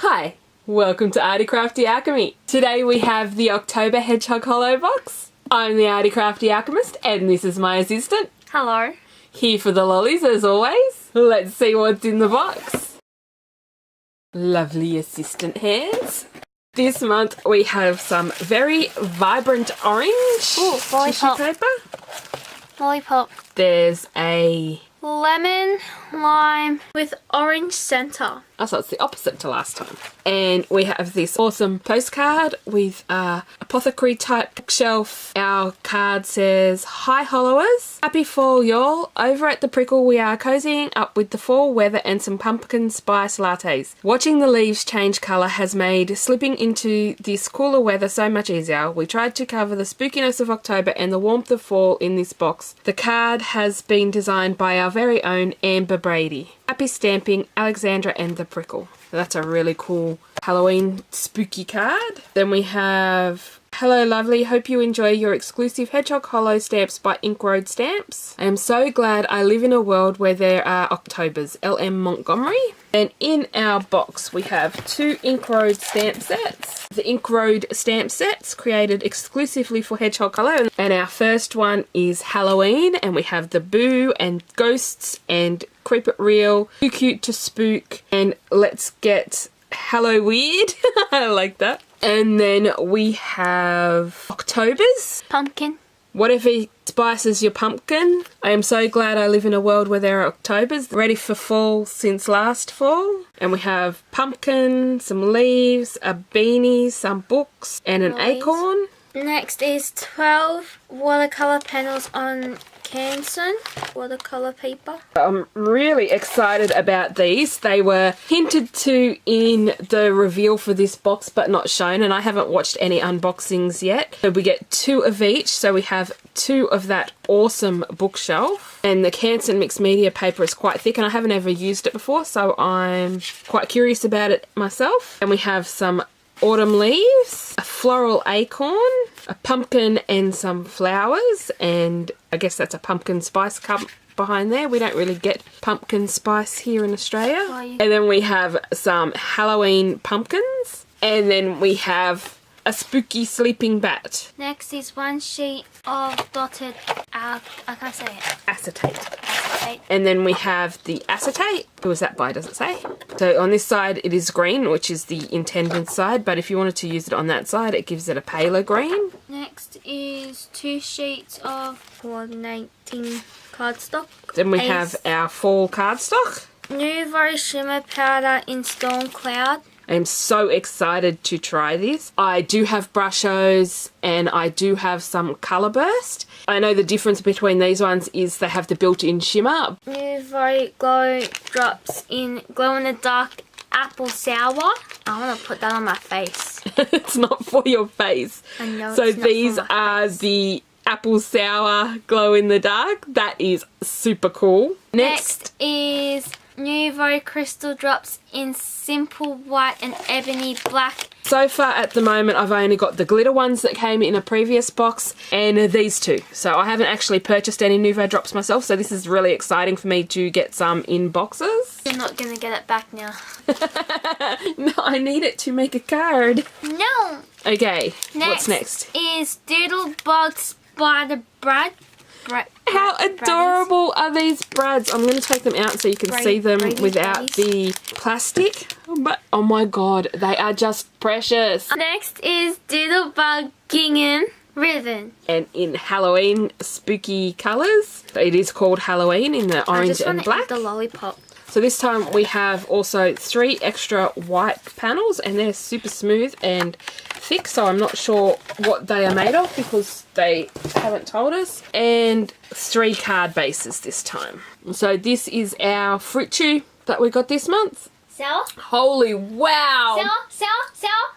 Hi, welcome to Arty Crafty Alchemy. Today we have the October Hedgehog Hollow box. I'm the Arty Crafty Alchemist and this is my assistant. Hello. Here for the lollies as always. Let's see what's in the box. Lovely assistant hands. This month we have some very vibrant orange tissue paper. Lollipop. There's a Lemon, lime with orange centre. Oh, so it's the opposite to last time. And we have this awesome postcard with a apothecary type bookshelf. Our card says, "Hi Hollowers, happy fall y'all. Over at the Prickle we are cozying up with the fall weather and some pumpkin spice lattes. Watching the leaves change colour has made slipping into this cooler weather so much easier. We tried to cover the spookiness of October and the warmth of fall in this box. The card has been designed by our very own Amber Brady. Happy stamping, Alexandra and the Prickle." That's a really cool Halloween spooky card. Then we have, "Hello lovely, hope you enjoy your exclusive Hedgehog Hollow stamps by Ink Road Stamps. I am so glad I live in a world where there are Octobers. LM Montgomery." And in our box we have two Ink Road stamp sets. The Ink Road stamp sets created exclusively for Hedgehog Hollow. And our first one is Halloween and we have the Boo and Ghosts and Creep It Real, Too Cute to Spook, and Let's Get Halloweird. I like that. And then we have Octobers. Pumpkin. Whatever spices your pumpkin. I am so glad I live in a world where there are Octobers. Ready for fall since last fall. And we have pumpkin, some leaves, a beanie, some books, and an acorn. Next is 12 watercolour panels on Canson watercolour paper. I'm really excited about these. They were hinted to in the reveal for this box but not shown, and I haven't watched any unboxings yet. So we get two of each, so we have two of that awesome bookshelf. And the Canson mixed media paper is quite thick and I haven't ever used it before, so I'm quite curious about it myself. And we have some autumn leaves, a floral acorn, a pumpkin and some flowers, and I guess that's a pumpkin spice cup behind there. We don't really get pumpkin spice here in Australia. And then we have some Halloween pumpkins, and then we have a spooky sleeping bat. Next is one sheet of dotted I can't say it. Acetate. Acetate. And then we have the acetate. Who was that by, does it say? So on this side it is green, which is the intended side, but if you wanted to use it on that side it gives it a paler green. Next is 2 sheets of coordinating cardstock. Then we have our fall cardstock. Nouveau Shimmer Powder in Storm Cloud. I'm so excited to try this. I do have Brushos and I do have some Colour Burst. I know the difference between these ones is they have the built-in shimmer. Nouveau Glow Drops in Glow in the Dark Apple Sour. I want to put that on my face. It's not for your face. I know. So it's not these for my are face. the Apple Sour Glow in the Dark. That is super cool. Next is Nouveau Crystal Drops in Simple White and Ebony Black. So far at the moment I've only got the glitter ones that came in a previous box and these two. So I haven't actually purchased any Nouveau drops myself, so this is really exciting for me to get some in boxes. You're not going to get it back now. No, I need it to make a card. No! Okay, what's next? Is Doodlebug Spider Brad. How adorable are these brads? I'm going to take them out so you can see them without the plastic. But oh my god, they are just precious. Next is Doodlebug Gingham Ribbon. And in Halloween spooky colours. So it is called Halloween in the orange and black. Eat the lollipop. So this time we have also 3 extra white panels and they're super smooth and thick, so I'm not sure what they are made of because they haven't told us. And 3 card bases this time. So this is our fruit chew that we got this month. Sour? Holy wow! Sour.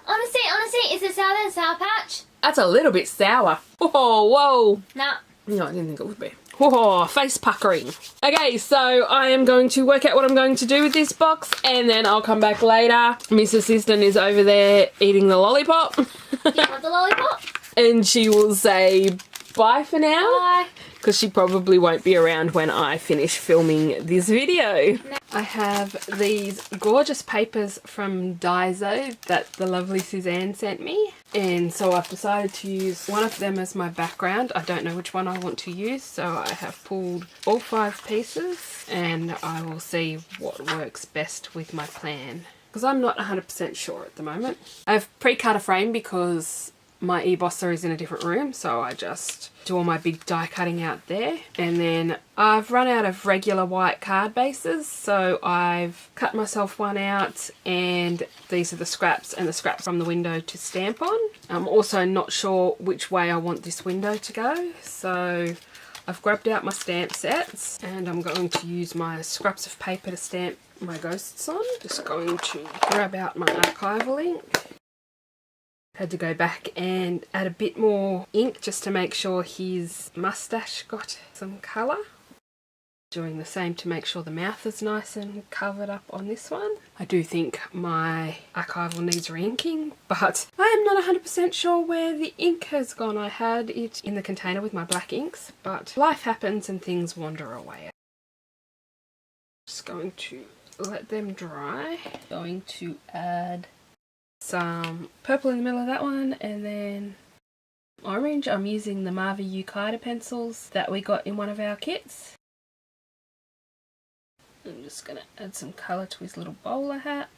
On the seat. Is it sour than Sour Patch? That's a little bit sour. Oh, whoa. No. No, I didn't think it would be. Oh, face puckering. Okay, so I am going to work out what I'm going to do with this box and then I'll come back later. Miss Assistant is over there eating the lollipop. You want the lollipop? And she will say bye for now. Bye. Because she probably won't be around when I finish filming this video. I have these gorgeous papers from Daiso that the lovely Suzanne sent me, and so I've decided to use one of them as my background. I don't know which one I want to use, so I have pulled all 5 pieces and I will see what works best with my plan, because I'm not 100% sure at the moment. I've pre-cut a frame because my e-bosser is in a different room, so I just do all my big die cutting out there. And then I've run out of regular white card bases, so I've cut myself one out, and these are the scraps and the scraps from the window to stamp on. I'm also not sure which way I want this window to go, so I've grabbed out my stamp sets and I'm going to use my scraps of paper to stamp my ghosts on. Just going to grab out my archival ink. Had to go back and add a bit more ink just to make sure his mustache got some colour. Doing the same to make sure the mouth is nice and covered up on this one. I do think my archival needs re-inking, but I am not 100% sure where the ink has gone. I had it in the container with my black inks, but life happens and things wander away. Just going to let them dry. Going to add some purple in the middle of that one, and then orange. I'm using the Marva Yukata pencils that we got in one of our kits. I'm just going to add some colour to his little bowler hat.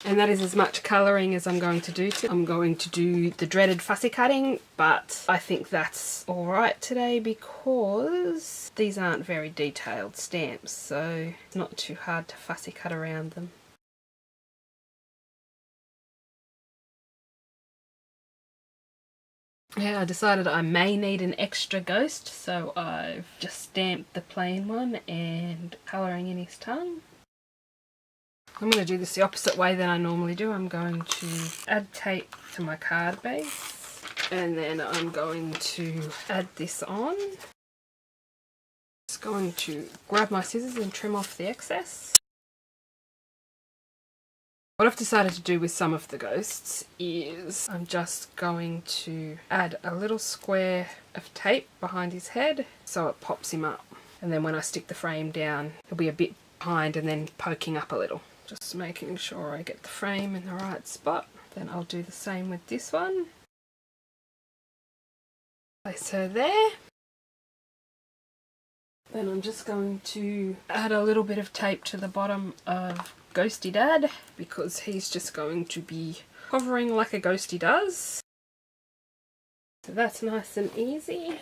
And that is as much colouring as I'm going to do today. I'm going to do the dreaded fussy cutting, but I think that's alright today because these aren't very detailed stamps, so it's not too hard to fussy cut around them. Yeah, I decided I may need an extra ghost, so I've just stamped the plain one and colouring in his tongue. I'm going to do this the opposite way than I normally do. I'm going to add tape to my card base, and then I'm going to add this on. Just going to grab my scissors and trim off the excess. What I've decided to do with some of the ghosts is I'm just going to add a little square of tape behind his head so it pops him up. And then when I stick the frame down, it'll be a bit behind and then poking up a little. Just making sure I get the frame in the right spot. Then I'll do the same with this one. Place her there. Then I'm just going to add a little bit of tape to the bottom of Ghosty Dad, because he's just going to be hovering like a ghosty does. So that's nice and easy.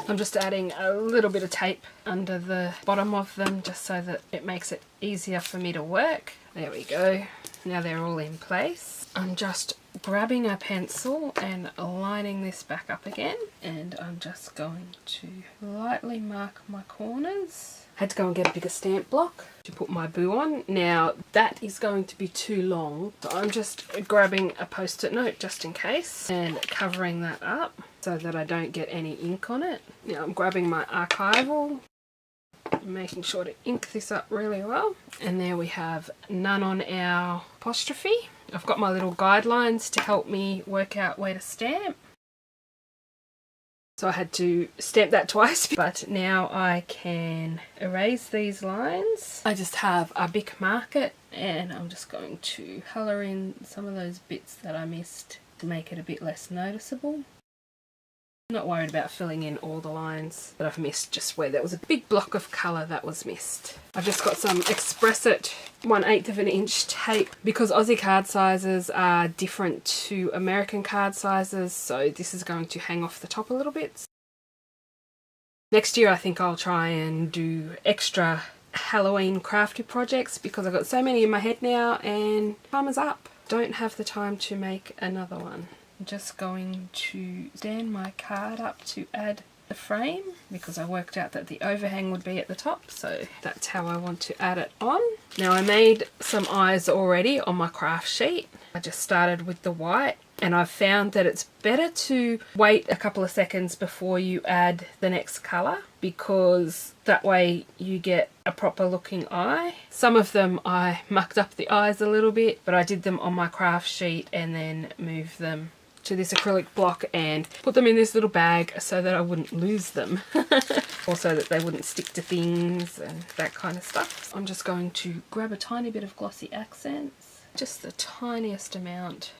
I'm just adding a little bit of tape under the bottom of them just so that it makes it easier for me to work. There we go. Now they're all in place. I'm just grabbing a pencil and lining this back up again, and I'm just going to lightly mark my corners. I had to go and get a bigger stamp block to put my boo on. Now that is going to be too long, so I'm just grabbing a post-it note just in case and covering that up so that I don't get any ink on it. Now I'm grabbing my archival, making sure to ink this up really well. And there we have none on our apostrophe. I've got my little guidelines to help me work out where to stamp. So I had to stamp that twice, but now I can erase these lines. I just have a Bic marker and I'm just going to colour in some of those bits that I missed to make it a bit less noticeable. I'm not worried about filling in all the lines that I've missed, just where there was a big block of colour that was missed. I've just got some Express It 1/8 of an inch tape because Aussie card sizes are different to American card sizes, so this is going to hang off the top a little bit. Next year I think I'll try and do extra Halloween crafty projects because I've got so many in my head now and time is up. Don't have the time to make another one. I'm just going to stand my card up to add the frame because I worked out that the overhang would be at the top, so that's how I want to add it on. Now I made some eyes already on my craft sheet. I just started with the white and I've found that it's better to wait a couple of seconds before you add the next colour because that way you get a proper looking eye. Some of them I mucked up the eyes a little bit, but I did them on my craft sheet and then moved them to this acrylic block and put them in this little bag so that I wouldn't lose them. Also that they wouldn't stick to things and that kind of stuff. I'm just going to grab a tiny bit of glossy accents, just the tiniest amount.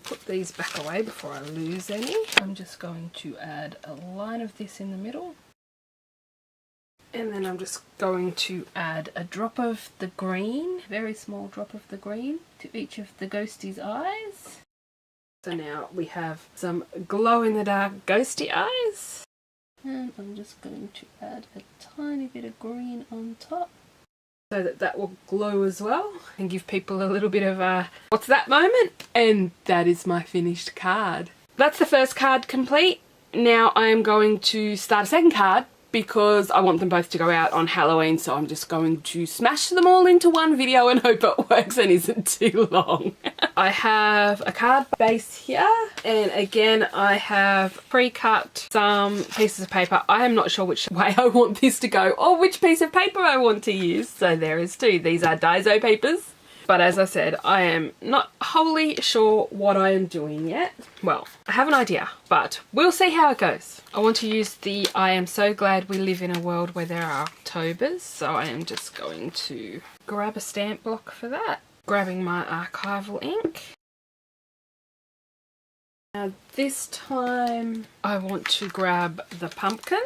Put these back away before I lose any. I'm just going to add a line of this in the middle. And then I'm just going to add a drop of the green, very small drop of the green, to each of the ghostie's eyes. So now we have some glow-in-the-dark ghosty eyes. And I'm just going to add a tiny bit of green on top so that that will glow as well and give people a little bit of a what's that moment? And that is my finished card. That's the first card complete. Now I am going to start a second card because I want them both to go out on Halloween, so I'm just going to smash them all into one video and hope it works and isn't too long. I have a card base here, and again I have pre-cut some pieces of paper. I am not sure which way I want this to go or which piece of paper I want to use, so there is two. These are Daiso papers. But as I said, I am not wholly sure what I am doing yet. Well, I have an idea, but we'll see how it goes. I want to use the I am so glad we live in a world where there are Octobers, so I am just going to grab a stamp block for that. Grabbing my archival ink. Now this time I want to grab the pumpkin,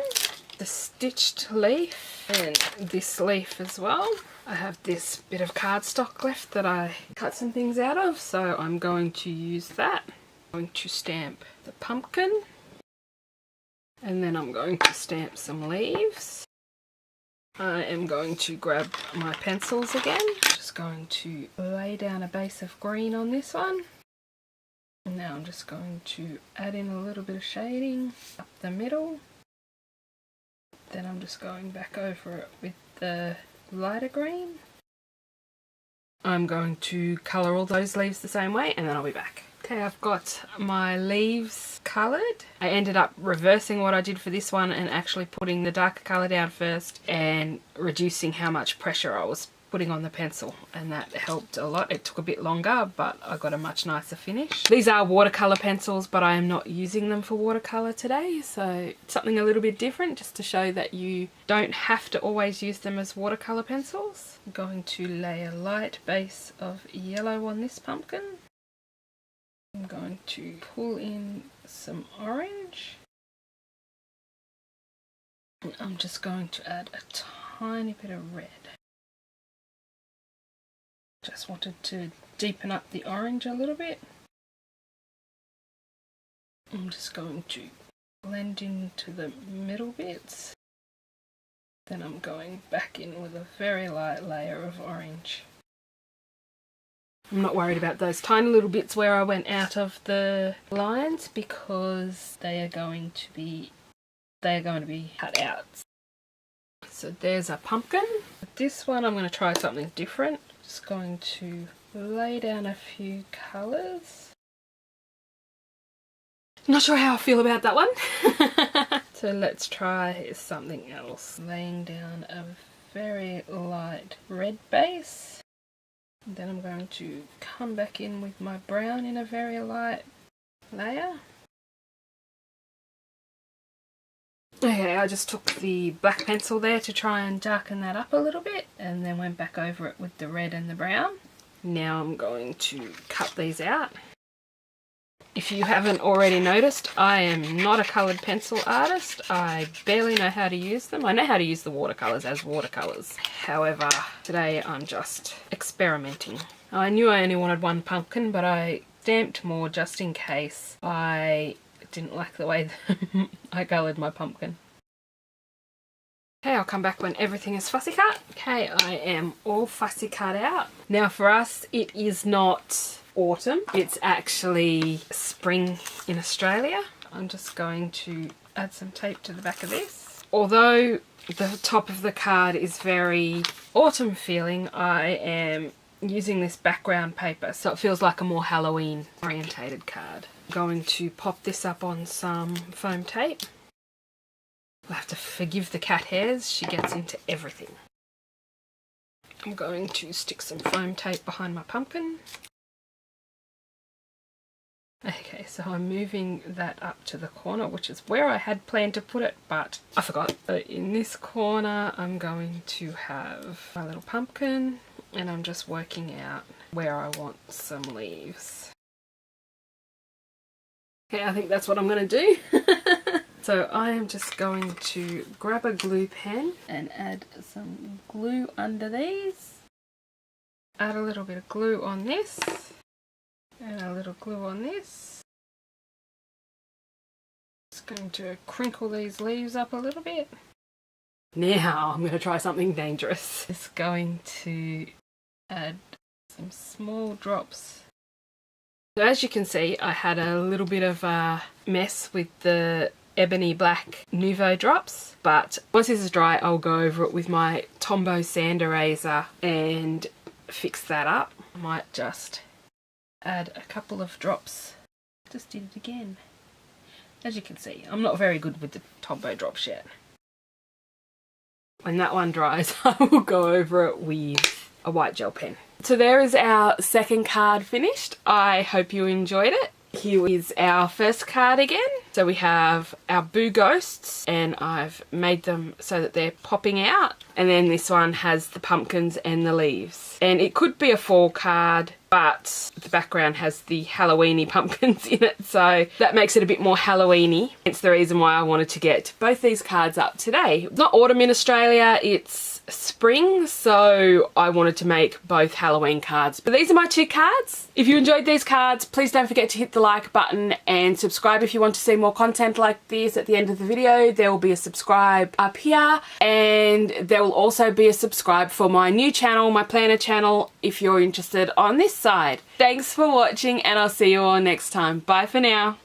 the stitched leaf, and this leaf as well. I have this bit of cardstock left that I cut some things out of, so I'm going to use that. I'm going to stamp the pumpkin, and then I'm going to stamp some leaves. I am going to grab my pencils again. Just going to lay down a base of green on this one. And now I'm just going to add in a little bit of shading up the middle. Then I'm just going back over it with the lighter green. I'm going to colour all those leaves the same way and then I'll be back. Okay, I've got my leaves coloured. I ended up reversing what I did for this one and actually putting the darker colour down first and reducing how much pressure I was putting on the pencil, and that helped a lot. It took a bit longer, but I got a much nicer finish. These are watercolour pencils, but I am not using them for watercolour today, so something a little bit different just to show that you don't have to always use them as watercolour pencils. I'm going to lay a light base of yellow on this pumpkin. I'm going to pull in some orange. And I'm just going to add a tiny bit of red. Just wanted to deepen up the orange a little bit. I'm just going to blend into the middle bits. Then I'm going back in with a very light layer of orange. I'm not worried about those tiny little bits where I went out of the lines because they are going to be cut out. So there's a pumpkin. This one I'm going to try something different. Just going to lay down a few colours. Not sure how I feel about that one. So let's try something else. Laying down a very light red base. And then I'm going to come back in with my brown in a very light layer. Okay, I just took the black pencil there to try and darken that up a little bit and then went back over it with the red and the brown. Now I'm going to cut these out. If you haven't already noticed, I am not a coloured pencil artist. I barely know how to use them. I know how to use the watercolours as watercolours. However, today I'm just experimenting. I knew I only wanted one pumpkin, but I stamped more just in case I didn't like the way I coloured my pumpkin. Okay, I'll come back when everything is fussy cut. Okay, I am all fussy cut out. Now for us, it is not autumn. It's actually spring in Australia. I'm just going to add some tape to the back of this. Although the top of the card is very autumn feeling, I am using this background paper so it feels like a more Halloween orientated card. I'm going to pop this up on some foam tape. You'll have to forgive the cat hairs, she gets into everything. I'm going to stick some foam tape behind my pumpkin. Okay, so I'm moving that up to the corner, which is where I had planned to put it, but I forgot. So in this corner, I'm going to have my little pumpkin, and I'm just working out where I want some leaves. Okay, I think that's what I'm going to do. So I am just going to grab a glue pen and add some glue under these. Add a little bit of glue on this. And a little glue on this. Just going to crinkle these leaves up a little bit. Now I'm going to try something dangerous. Just going to add some small drops. So as you can see, I had a little bit of a mess with the ebony black Nouveau drops, but once this is dry, I'll go over it with my Tombow sander razor and fix that up. I might just add a couple of drops. Just did it again. As you can see, I'm not very good with the Tombow drops yet. When that one dries, I will go over it with a white gel pen. So there is our second card finished. I hope you enjoyed it. Here is our first card again. So we have our Boo Ghosts, and I've made them so that they're popping out. And then this one has the pumpkins and the leaves. And it could be a fall card, but the background has the Halloweeny pumpkins in it, so that makes it a bit more Halloweeny. It's the reason why I wanted to get both these cards up today. It's not autumn in Australia, it's spring, so I wanted to make both Halloween cards. But these are my two cards. If you enjoyed these cards, please don't forget to hit the like button and subscribe if you want to see more content like this. At the end of the video, there will be a subscribe up here, and there will also be a subscribe for my new channel, my planner channel, if you're interested on this side. Thanks for watching, and I'll see you all next time. Bye for now.